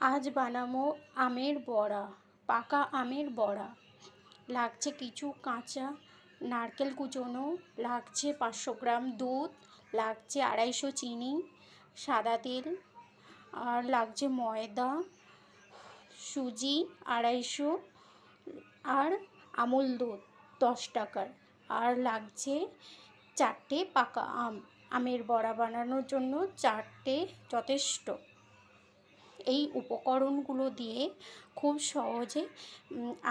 আজ বানাবো আমের বড়া, পাকা আমের বড়া। লাগছে কিছু কাঁচা নারকেল কুচোনো, লাগছে 500 গ্রাম দুধ, লাগছে 250 চিনি, সাদা তেল, আর লাগছে ময়দা, সুজি 250, আর আমুল দুধ 10 টাকার, আর লাগছে 4টে পাকা আম। আমের বড়া বানানোর জন্য 4টে যথেষ্ট। এই উপকরণগুলো দিয়ে খুব সহজে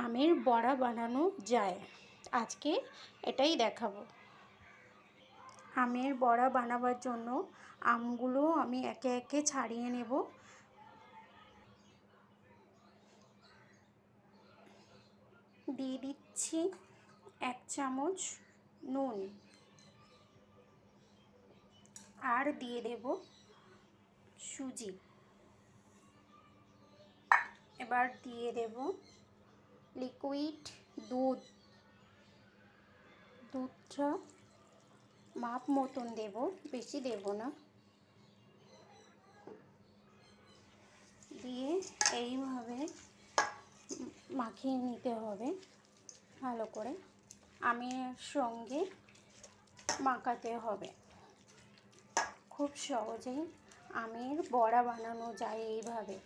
আমের বড়া বানানো যায়। আজকে এটাই দেখাবো। আমের বড়া বানাবার জন্য আমগুলো আমি একে একে ছাড়িয়ে নেব। দিয়ে দিচ্ছি 1 চামচ নুন, আর দিয়ে দেব সুজি। এবার দিয়ে দেব লিকুইড দুধ। দুধটা মাপ মতন দেব, বেশি দেব না। দিয়ে এইভাবে মাখিয়ে নিতে হবে ভালো করে, আমের সঙ্গে মাখাতে হবে। খুব সহজেই আমের বড়া বানানো যায় এইভাবে।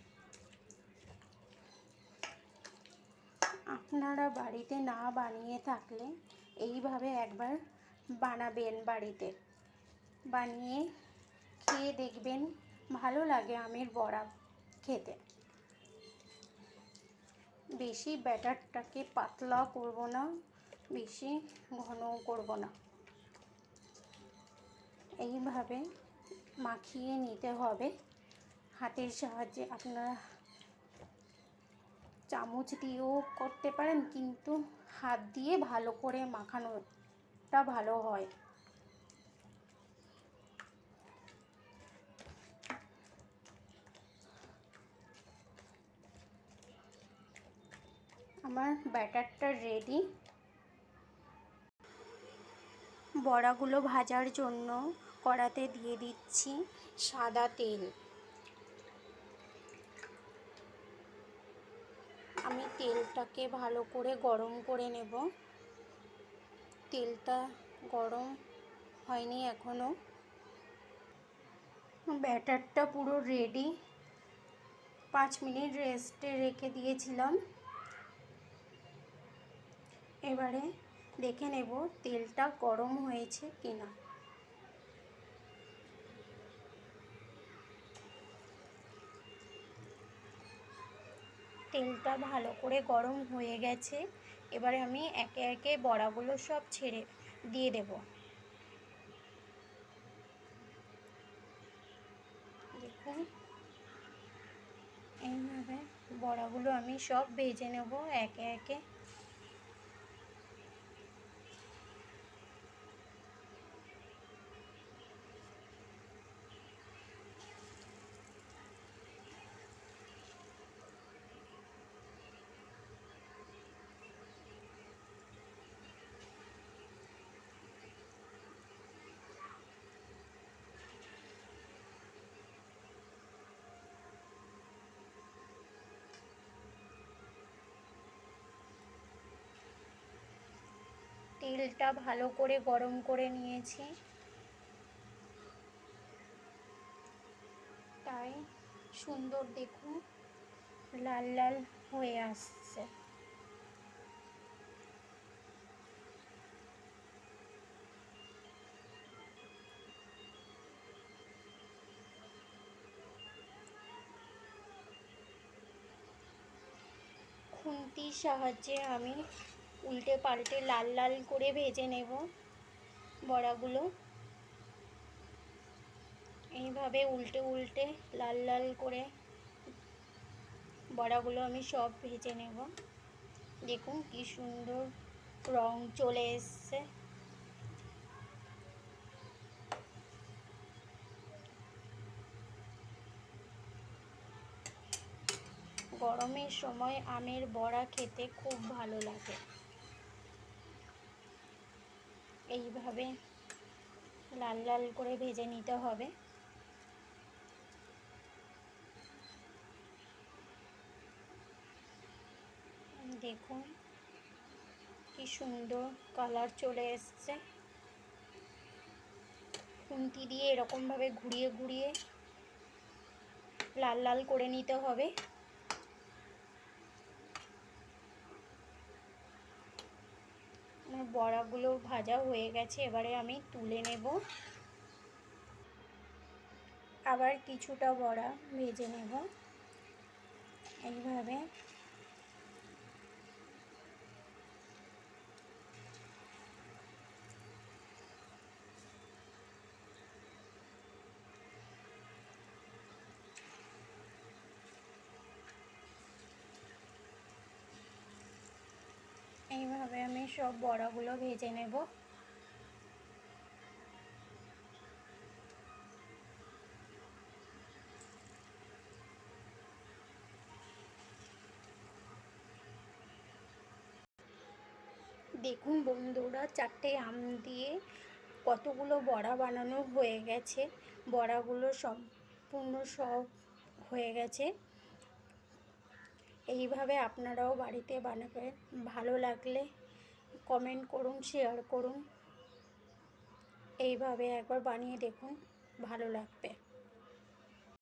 আপনারা বাড়িতে না বানিয়ে থাকলে এইভাবে একবার বানাবেন, বাড়িতে বানিয়ে খেয়ে দেখবেন, ভালো লাগে আমের বড়া খেতে। বেশি ব্যাটারটাকে পাতলা করব না, বেশি ঘনও করব না। এইভাবে মাখিয়ে নিতে হবে হাতের সাহায্যে। আপনারা চামচ দিয়েও করতে পারেন, কিন্তু হাত দিয়ে ভালো করে মাখানোটা ভালো হয়। আমার ব্যাটারটা রেডি। বড়াগুলো ভাজার জন্য কড়াতে দিয়ে দিচ্ছি সাদা তেল। আমি তেলটাকে ভালো করে গরম করে নেব। তেলটা গরম হয়নি এখনো। ব্যাটারটা পুরো রেডি। 5 মিনিট রেস্টে রেখে দিয়েছিলাম। এবারে দেখে নেব তেলটা গরম হয়েছে কিনা। তেলটা ভালো করে গরম হয়ে গেছে। এবারে আমি একে একে বড়াগুলো সব ছেড়ে দিয়ে দেব। দেখুন, এইভাবে বড়াগুলো আমি সব ভেজে নেব একে একে। তেলটা ভালো করে গরম করে নিয়েছি, তাই সুন্দর দেখুন লাল লাল হয়ে আসছে। খুন্তির সাহায্যে আমি উল্টে পাল্টে লাল লাল করে ভেজে নেব বড়াগুলো। এইভাবে উল্টে উল্টে লাল লাল করে বড়াগুলো আমি সব ভেজে নেব। দেখুন কি সুন্দর রং চলে এসছে। গরমের সময় আমের বড়া খেতে খুব ভালো লাগে। এইভাবে লাল লাল করে ভেজে নিতে হবে। দেখুন কি সুন্দর কালার চলে এসছে। খুন্তি দিয়ে এরকমভাবে ঘুরিয়ে ঘুরিয়ে লাল লাল করে নিতে হবে। আমার বড়াগুলো ভাজা হয়ে গেছে, এবারে আমি তুলে নেব। আবার কিছুটা বড়া ভেজে নেব এইভাবে। এইভাবে আমি সব বড়াগুলো ভেজে নেব। দেখুন বন্ধুরা, 4টে আম দিয়ে কতগুলো বড়া বানানো হয়ে গেছে। বড়াগুলো সম্পূর্ণ সব হয়ে গেছে। এইভাবে আপনারাও বাড়িতে বানাবেন। ভালো লাগলে কমেন্ট করুন, শেয়ার করুন। এইভাবে একবার বানিয়ে দেখুন, ভালো লাগবে।